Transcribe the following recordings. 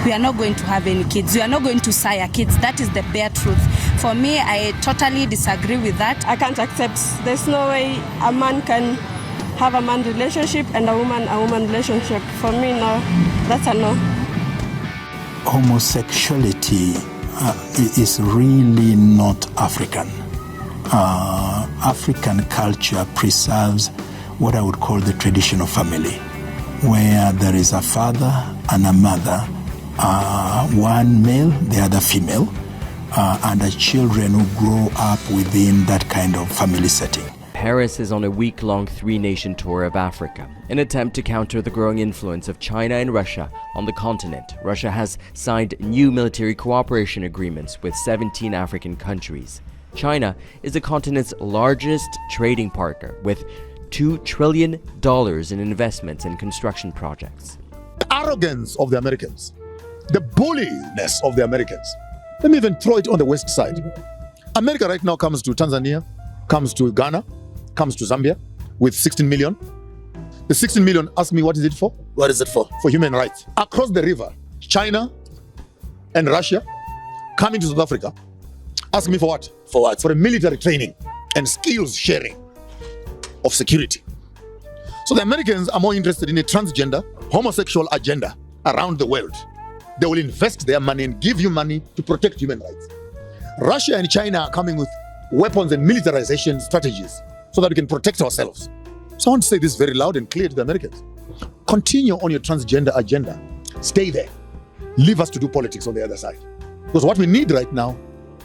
we are not going to have any kids. We are not going to sire kids. That is the bare truth. For me, I totally disagree with that. I can't accept. There's no way a man can have a man relationship and a woman relationship. For me, no, that's a no. Homosexuality is really not African. African culture preserves what I would call the traditional family, where there is a father and a mother, one male, the other female, and the children who grow up within that kind of family setting. Harris is on a week-long three-nation tour of Africa. In an attempt to counter the growing influence of China and Russia on the continent, Russia has signed new military cooperation agreements with 17 African countries. China is the continent's largest trading partner, with $2 trillion in investments in construction projects. The arrogance of the Americans, the bulliness of the Americans. Let me even throw it on the west side. America right now comes to Tanzania, comes to Ghana, comes to Zambia with 16 million. The 16 million, ask me, what is it for? What is it for? For human rights. Across the river, China and Russia coming to South Africa. Ask me for what? For what? For a military training and skills sharing of security. So the Americans are more interested in a transgender, homosexual agenda around the world. They will invest their money and give you money to protect human rights. Russia and China are coming with weapons and militarization strategies so that we can protect ourselves. So I want to say this very loud and clear to the Americans. Continue on your transgender agenda. Stay there. Leave us to do politics on the other side. Because what we need right now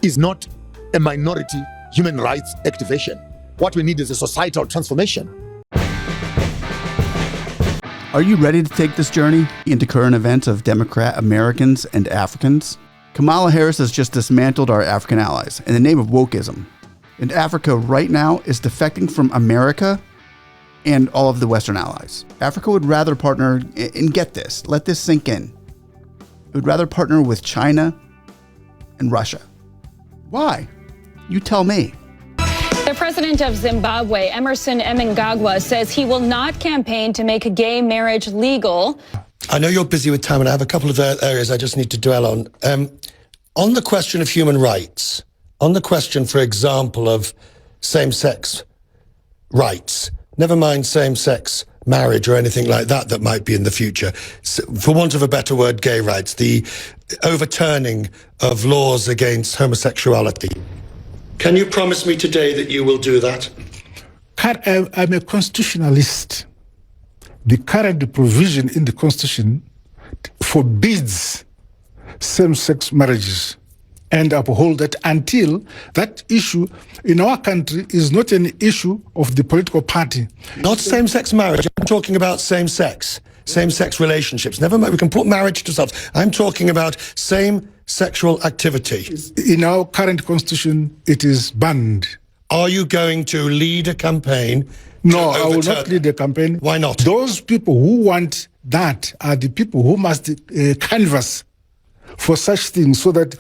is not a minority human rights activation. What we need is a societal transformation. Are you ready to take this journey into current events of Democrat Americans and Africans? Kamala Harris has just dismantled our African allies in the name of wokeism. And Africa right now is defecting from America and all of the Western allies. Africa would rather partner, and get this, let this sink in. It would rather partner with China and Russia. Why? You tell me. The president of Zimbabwe, Emerson Mnangagwa, says he will not campaign to make gay marriage legal. I know you're busy with time, and I have a couple of areas I just need to dwell on. On the question of human rights, on the question, for example, of same-sex rights, never mind same-sex marriage or anything like that that might be in the future, for want of a better word, gay rights, the overturning of laws against homosexuality. Can you promise me today that you will do that? I'm a constitutionalist. The current provision in the Constitution forbids same-sex marriages and uphold that until that issue in our country is not an issue of the political party. Not same-sex marriage. I'm talking about same-sex relationships. Never mind, we can put marriage to something. I'm talking about same sexual activity. In our current constitution, it is banned. Are you going to lead a campaign? No, I will not lead a campaign. Why not? Those people who want that are the people who must canvass for such things, so that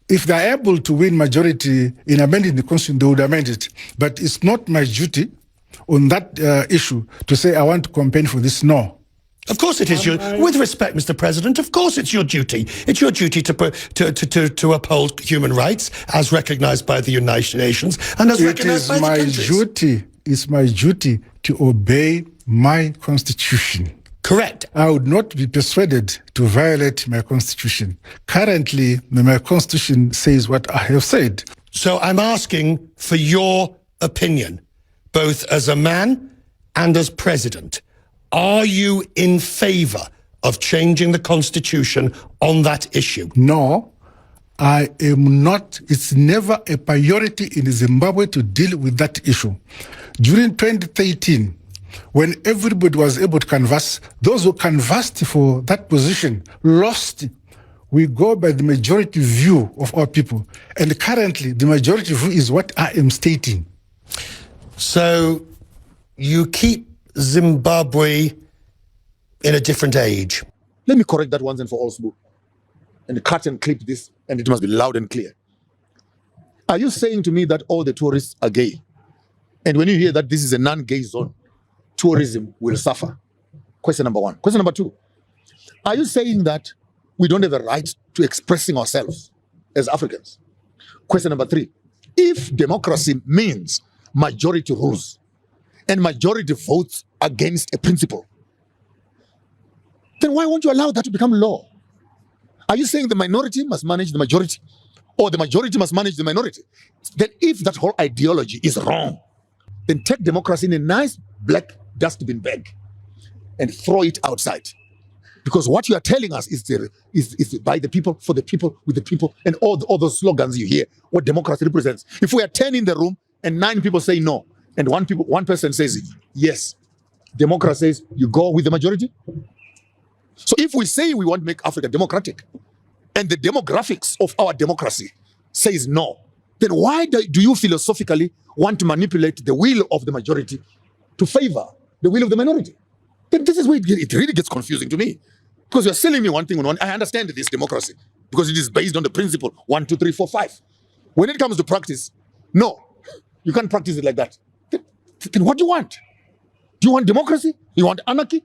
if they're able to win majority in amending the constitution, they would amend it. But it's not my duty on that issue to say I want to campaign for this. No. Of course it is your, with respect, Mr. President, of course it's your duty. It's your duty to uphold human rights as recognized by the United Nations and as recognized by the countries. It's my duty to obey my constitution. Correct. I would not be persuaded to violate my constitution. Currently, my constitution says what I have said. So I'm asking for your opinion, both as a man and as president. Are you in favor of changing the constitution on that issue? No, I am not. It's never a priority in Zimbabwe to deal with that issue. During 2013, when everybody was able to canvass, those who canvassed for that position lost. We go by the majority view of our people. And currently, the majority view is what I am stating. So you keep Zimbabwe in a different age. Let me correct that once and for all, Sbu. And cut and clip this, and it must be loud and clear. Are you saying to me that all the tourists are gay? And when you hear that this is a non-gay zone, tourism will suffer? Question number one. Question number two. Are you saying that we don't have a right to expressing ourselves as Africans. Question number 3, if democracy means majority rules and majority votes against a principle, then why won't you allow that to become law? Are you saying the minority must manage the majority, or the majority must manage the minority? Then if that whole ideology is wrong, then take democracy in a nice black dustbin bag and throw it outside. Because what you are telling us is by the people, for the people, with the people, and all those slogans you hear, what democracy represents. If we are 10 in the room and 9 people say no, and one person says yes, democracy says you go with the majority. So if we say we want to make Africa democratic, and the demographics of our democracy says no, then why do you philosophically want to manipulate the will of the majority to favor the will of the minority? Then this is where it really gets confusing to me. Because you're selling me one thing on one. I understand this democracy because it is based on the principle 1, 2, 3, 4, 5. When it comes to practice, no, you can't practice it like that. Then what do you want? Do you want democracy? You want anarchy?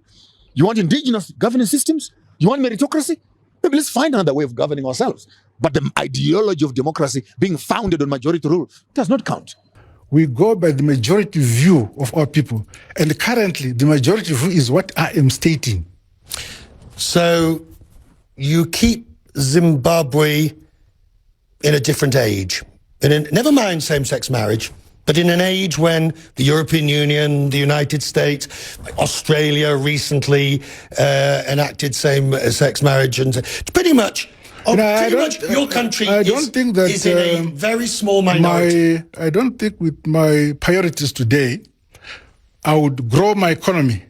You want indigenous governance systems? You want meritocracy? Maybe let's find another way of governing ourselves. But the ideology of democracy being founded on majority rule does not count. We go by the majority view of our people. And currently, the majority view is what I am stating. So you keep Zimbabwe in a different age. Never mind same-sex marriage, but in an age when the European Union, the United States, Australia recently enacted same-sex marriage, and pretty much your country is in a very small minority. I don't think with my priorities today, I would grow my economy.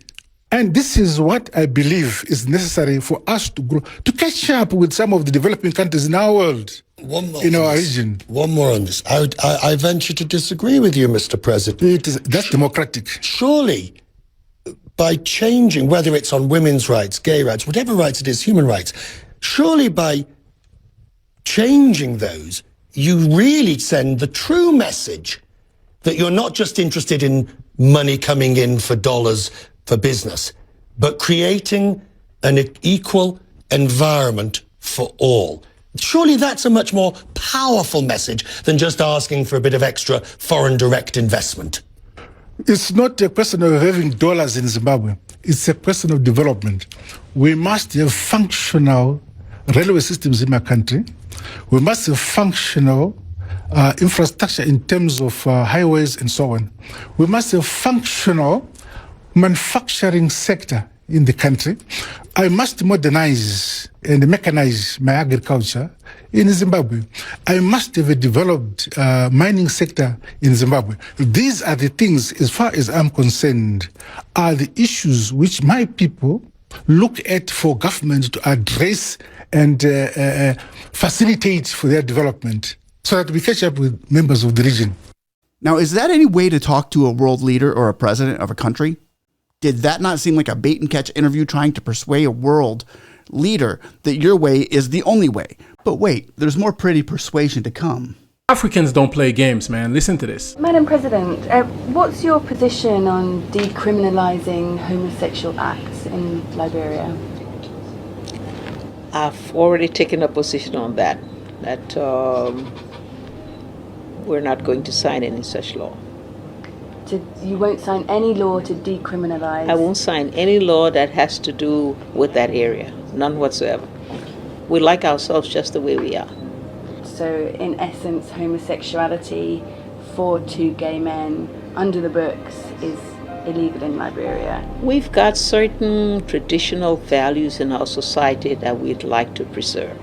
And this is what I believe is necessary for us to grow, to catch up with some of the developing countries in our world, in our region. One more on this. I venture to disagree with you, Mr. President. That's democratic. Surely, by changing, whether it's on women's rights, gay rights, whatever rights it is, human rights, surely by changing those, you really send the true message that you're not just interested in money coming in for dollars for business, but creating an equal environment for all. Surely that's a much more powerful message than just asking for a bit of extra foreign direct investment. It's not a question of having dollars in Zimbabwe. It's a question of development. We must have functional railway systems in my country. We must have functional infrastructure in terms of highways and so on. We must have functional manufacturing sector in the country. I must modernize and mechanize my agriculture in Zimbabwe. I must have a developed mining sector in Zimbabwe. These are the things, as far as I'm concerned, are the issues which my people look at for government to address and facilitate for their development so that we catch up with members of the region. Now, is that any way to talk to a world leader or a president of a country? Did that not seem like a bait and catch interview trying to persuade a world leader that your way is the only way? But wait, there's more pretty persuasion to come. Africans don't play games, man. Listen to this. Madam President, what's your position on decriminalizing homosexual acts in Liberia? I've already taken a position on that we're not going to sign any such law. You won't sign any law to decriminalize? I won't sign any law that has to do with that area, none whatsoever. We like ourselves just the way we are. So in essence, homosexuality for 2 gay men under the books is illegal in Liberia? We've got certain traditional values in our society that we'd like to preserve.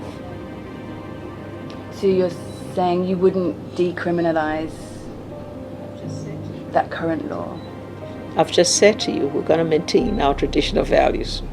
So you're saying you wouldn't decriminalize that current law? I've just said to you, we're going to maintain our traditional values.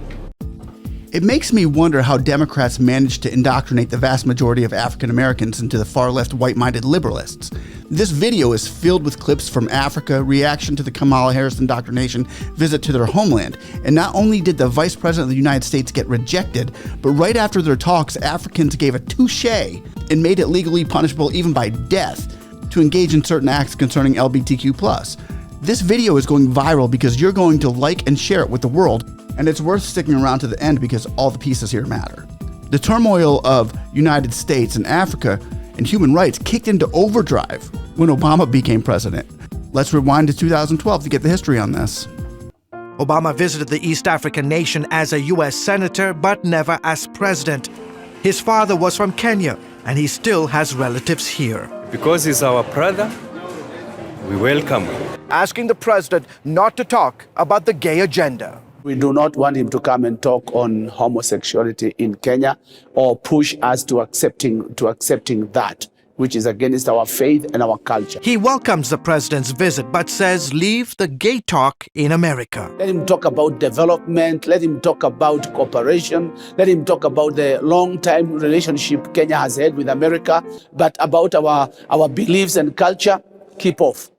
It makes me wonder how Democrats managed to indoctrinate the vast majority of African Americans into the far-left white-minded liberalists. This video is filled with clips from Africa, reaction to the Kamala Harris indoctrination visit to their homeland. And not only did the Vice President of the United States get rejected, but right after their talks, Africans gave a touche and made it legally punishable even by death to engage in certain acts concerning LGBTQ+. This video is going viral because you're going to like and share it with the world, and it's worth sticking around to the end because all the pieces here matter. The turmoil of United States and Africa and human rights kicked into overdrive when Obama became president. Let's rewind to 2012 to get the history on this. Obama visited the East African nation as a U.S. senator, but never as president. His father was from Kenya, and he still has relatives here. Because he's our brother, we welcome him. Asking the president not to talk about the gay agenda. We do not want him to come and talk on homosexuality in Kenya or push us to accepting that, which is against our faith and our culture. He welcomes the president's visit, but says leave the gay talk in America. Let him talk about development, let him talk about cooperation, let him talk about the long-time relationship Kenya has had with America, but about our beliefs and culture, keep off.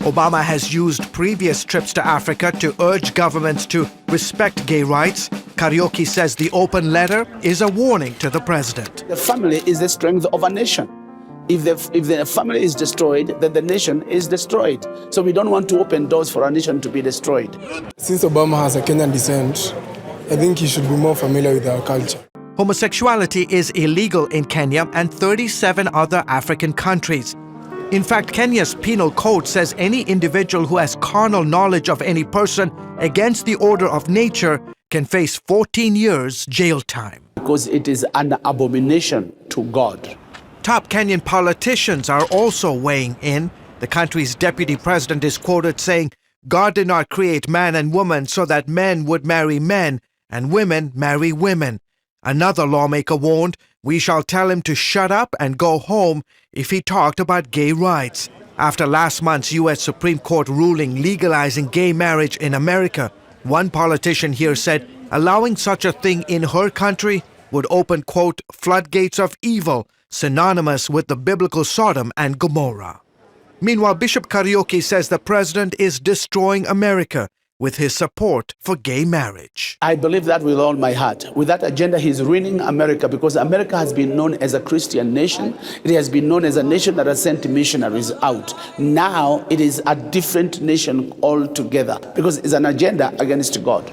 Obama has used previous trips to Africa to urge governments to respect gay rights. Kariuki says the open letter is a warning to the president. The family is the strength of a nation. If the family is destroyed, then the nation is destroyed. So we don't want to open doors for a nation to be destroyed. Since Obama has a Kenyan descent, I think he should be more familiar with our culture. Homosexuality is illegal in Kenya and 37 other African countries. In fact, Kenya's penal code says any individual who has carnal knowledge of any person against the order of nature can face 14 years jail time. Because it is an abomination to God. Top Kenyan politicians are also weighing in. The country's deputy president is quoted saying, "God did not create man and woman so that men would marry men and women marry women." Another lawmaker warned, "We shall tell him to shut up and go home if he talked about gay rights." After last month's U.S. Supreme Court ruling legalizing gay marriage in America, one politician here said allowing such a thing in her country would open, quote, floodgates of evil, synonymous with the biblical Sodom and Gomorrah. Meanwhile, Bishop Kariuki says the president is destroying America with his support for gay marriage. I believe that with all my heart. With that agenda, he's ruining America because America has been known as a Christian nation. It has been known as a nation that has sent missionaries out. Now it is a different nation altogether because it's an agenda against God.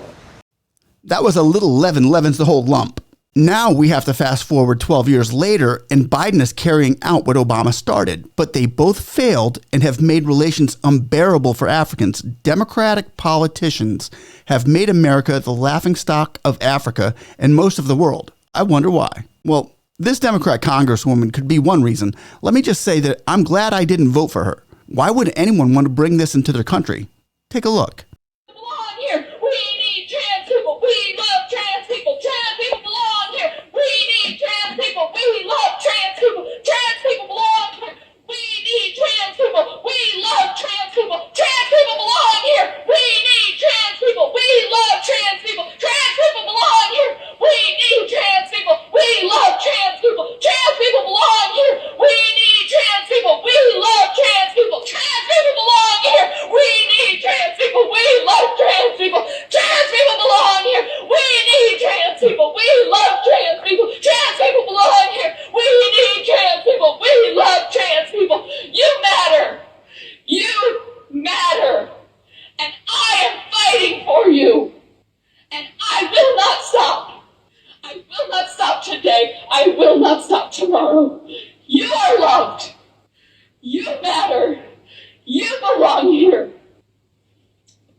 That was a little leaven leavens the whole lump. Now we have to fast forward 12 years later, and Biden is carrying out what Obama started. But they both failed and have made relations unbearable for Africans. Democratic politicians have made America the laughingstock of Africa and most of the world. I wonder why. Well, this Democrat congresswoman could be one reason. Let me just say that I'm glad I didn't vote for her. Why would anyone want to bring this into their country? Take a look.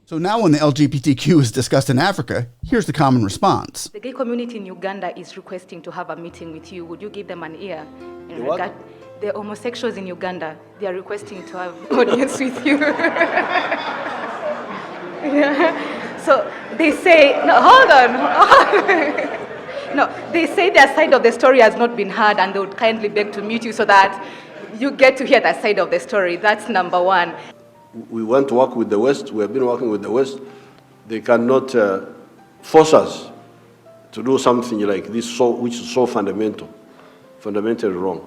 So now when the LGBTQ is discussed in Africa, here's the common response. The gay community in Uganda is requesting to have a meeting with you. Would you give them an ear? The homosexuals in Uganda, they are requesting to have an audience with you. Yeah. So they say, no, hold on. No, they say their side of the story has not been heard and they would kindly beg to meet you so that you get to hear that side of the story. That's number one. We want to work with the West. We have been working with the West. They cannot force us to do something like this, which is so fundamentally wrong.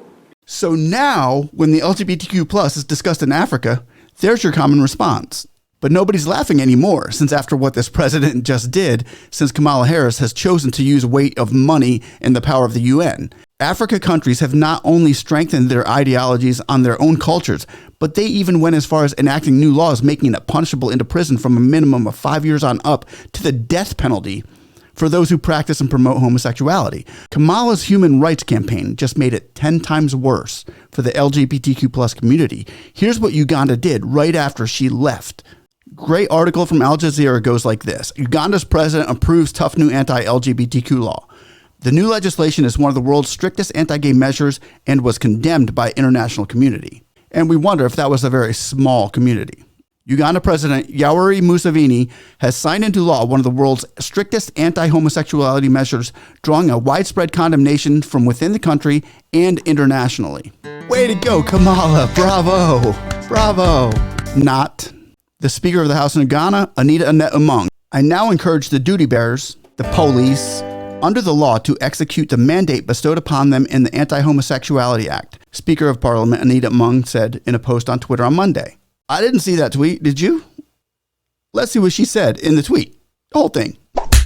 So now, when the LGBTQ plus is discussed in Africa, there's your common response. But nobody's laughing anymore, since after what this president just did, since Kamala Harris has chosen to use weight of money and the power of the UN. Africa countries have not only strengthened their ideologies on their own cultures, but they even went as far as enacting new laws making it punishable into prison from a minimum of 5 years on up to the death penalty for those who practice and promote homosexuality. Kamala's human rights campaign just made it 10 times worse for the LGBTQ plus community. Here's what Uganda did right after she left. Great article from Al Jazeera goes like this. Uganda's president approves tough new anti-LGBTQ law. The new legislation is one of the world's strictest anti-gay measures and was condemned by international community. And we wonder if that was a very small community. Uganda President Yoweri Museveni has signed into law one of the world's strictest anti-homosexuality measures, drawing a widespread condemnation from within the country and internationally. Way to go, Kamala. Bravo. Bravo. Not. The Speaker of the House in Uganda, Anita Among. I now encourage the duty bearers, the police, under the law to execute the mandate bestowed upon them in the Anti-Homosexuality Act. Speaker of Parliament Anita Among said in a post on Twitter on Monday. I didn't see that tweet, did you? Let's see what she said in the tweet. The whole thing.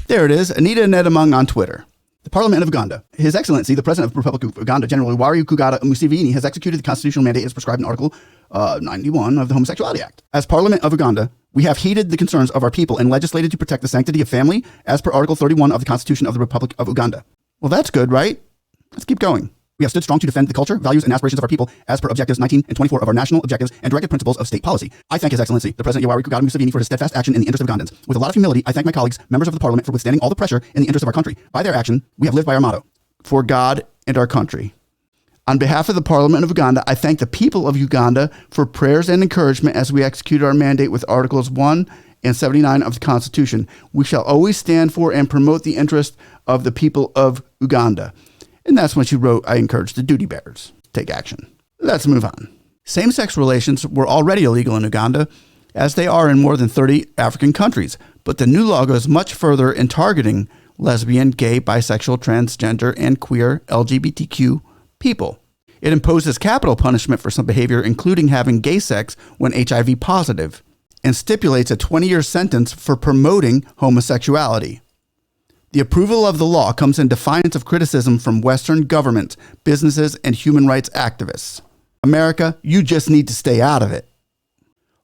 There it is, Anita Among on Twitter. The Parliament of Uganda. His Excellency, the President of the Republic of Uganda, General Yoweri Museveni, has executed the constitutional mandate as prescribed in Article 91 of the Homosexuality Act. As Parliament of Uganda, we have heeded the concerns of our people and legislated to protect the sanctity of family as per Article 31 of the Constitution of the Republic of Uganda. Well, that's good, right? Let's keep going. We have stood strong to defend the culture, values, and aspirations of our people as per Objectives 19 and 24 of our national objectives and directive principles of state policy. I thank His Excellency, the President Yoweri Museveni, for his steadfast action in the interest of Ugandans. With a lot of humility, I thank my colleagues, members of the Parliament, for withstanding all the pressure in the interest of our country. By their action, we have lived by our motto, for God and our country. On behalf of the Parliament of Uganda, I thank the people of Uganda for prayers and encouragement as we execute our mandate with Articles 1 and 79 of the Constitution. We shall always stand for and promote the interest of the people of Uganda. And that's when she wrote, I encourage the duty bearers to take action. Let's move on. Same-sex relations were already illegal in Uganda, as they are in more than 30 African countries. But the new law goes much further in targeting lesbian, gay, bisexual, transgender, and queer LGBTQ people. It imposes capital punishment for some behavior, including having gay sex when HIV positive, and stipulates a 20-year sentence for promoting homosexuality. The approval of the law comes in defiance of criticism from Western governments, businesses, and human rights activists. America, you just need to stay out of it.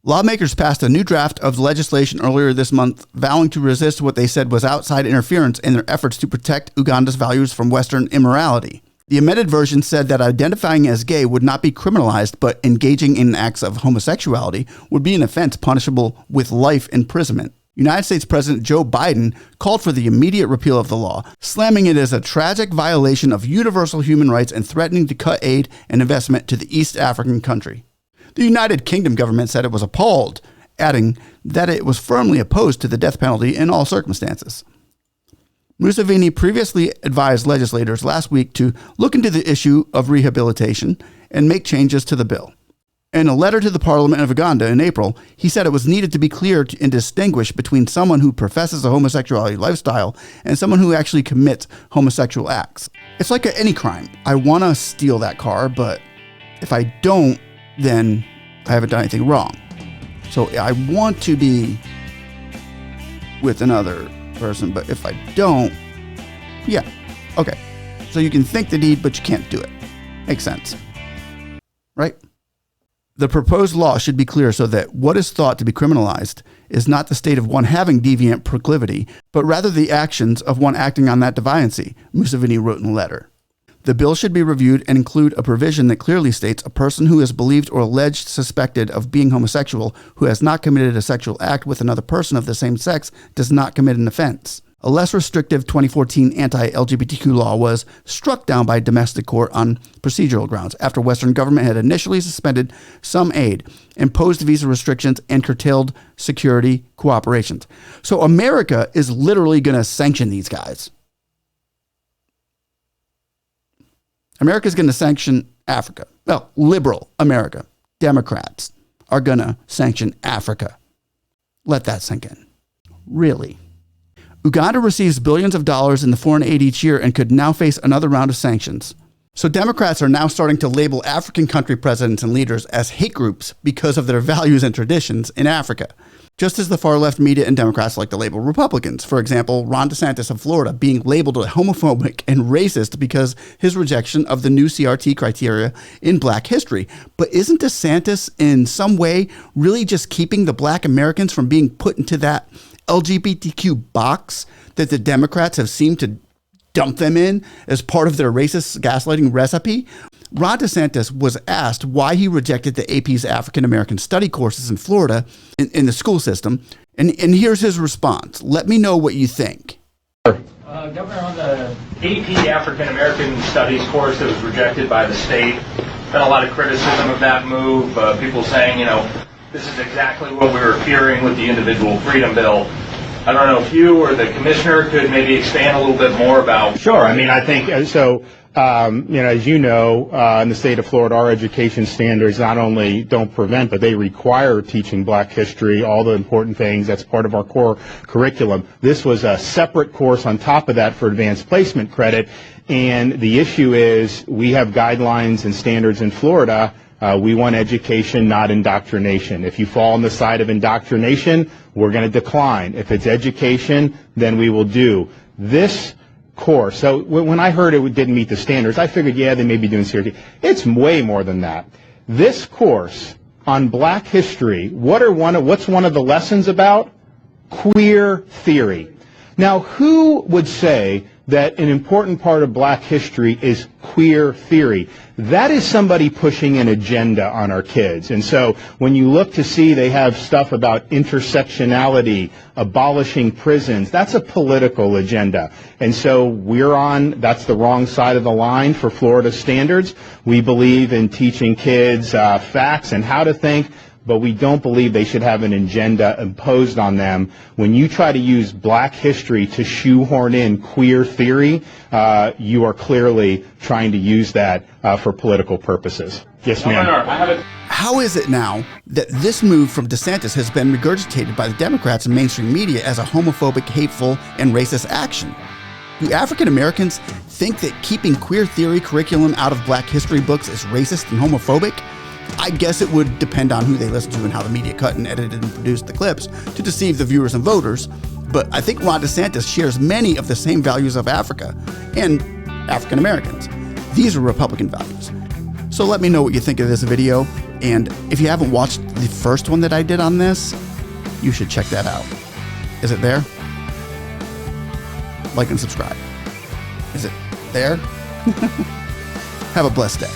Lawmakers passed a new draft of legislation earlier this month, vowing to resist what they said was outside interference in their efforts to protect Uganda's values from Western immorality. The amended version said that identifying as gay would not be criminalized, but engaging in acts of homosexuality would be an offense punishable with life imprisonment. United States President Joe Biden called for the immediate repeal of the law, slamming it as a tragic violation of universal human rights and threatening to cut aid and investment to the East African country. The United Kingdom government said it was appalled, adding that it was firmly opposed to the death penalty in all circumstances. Museveni previously advised legislators last week to look into the issue of rehabilitation and make changes to the bill. In a letter to the Parliament of Uganda in April, he said it was needed to be clear and distinguish between someone who professes a homosexuality lifestyle and someone who actually commits homosexual acts. It's like any crime. I want to steal that car, but if I don't, then I haven't done anything wrong. So I want to be with another person, but if I don't, yeah, okay. So you can think the deed, but you can't do it. Makes sense, right? The proposed law should be clear so that what is thought to be criminalized is not the state of one having deviant proclivity, but rather the actions of one acting on that deviancy, Museveni wrote in a letter. The bill should be reviewed and include a provision that clearly states a person who is believed or alleged suspected of being homosexual who has not committed a sexual act with another person of the same sex does not commit an offense. A less restrictive 2014 anti-LGBTQ law was struck down by domestic court on procedural grounds after Western government had initially suspended some aid, imposed visa restrictions, and curtailed security cooperations. So America is literally going to sanction these guys. America is going to sanction Africa. Well, liberal America, Democrats are going to sanction Africa. Let that sink in. Really. Uganda receives billions of dollars in the foreign aid each year and could now face another round of sanctions. So Democrats are now starting to label African country presidents and leaders as hate groups because of their values and traditions in Africa. Just as the far-left media and Democrats like to label Republicans. For example, Ron DeSantis of Florida being labeled homophobic and racist because his rejection of the new CRT criteria in Black history. But isn't DeSantis in some way really just keeping the Black Americans from being put into that LGBTQ box that the Democrats have seemed to dump them in as part of their racist gaslighting recipe. Ron DeSantis was asked why he rejected the AP's African American study courses in Florida in the school system. And here's his response. Let me know what you think. Governor, on the AP African American Studies course that was rejected by the state, been a lot of criticism of that move. People saying, this is exactly what we were fearing with the individual freedom bill. I don't know if you or the commissioner could maybe expand a little bit more about. Sure. I mean, I think so. As you know, in the state of Florida, our education standards not only don't prevent, but they require teaching Black history, all the important things. That's part of our core curriculum. This was a separate course on top of that for advanced placement credit. And the issue is we have guidelines and standards in Florida. We want education, not indoctrination. If you fall on the side of indoctrination, we're going to decline. If it's education, then we will do. This course, so when I heard it didn't meet the standards, I figured, yeah, they may be doing security. It's way more than that. This course on Black history, what's one of the lessons about? Queer theory. Now, who would say that an important part of Black history is queer theory? That is somebody pushing an agenda on our kids. And so when you look to see they have stuff about intersectionality, abolishing prisons, that's a political agenda. And so that's the wrong side of the line for Florida standards. We believe in teaching kids facts and how to think, but we don't believe they should have an agenda imposed on them. When you try to use Black history to shoehorn in queer theory, you are clearly trying to use that for political purposes. Yes, ma'am. How is it now that this move from DeSantis has been regurgitated by the Democrats and mainstream media as a homophobic, hateful, and racist action? Do African Americans think that keeping queer theory curriculum out of Black history books is racist and homophobic? I guess it would depend on who they listen to and how the media cut and edited and produced the clips to deceive the viewers and voters. But I think Ron DeSantis shares many of the same values of Africa and African Americans. These are Republican values. So let me know what you think of this video. And if you haven't watched the first one that I did on this, you should check that out. Is it there? Like and subscribe. Is it there? Have a blessed day.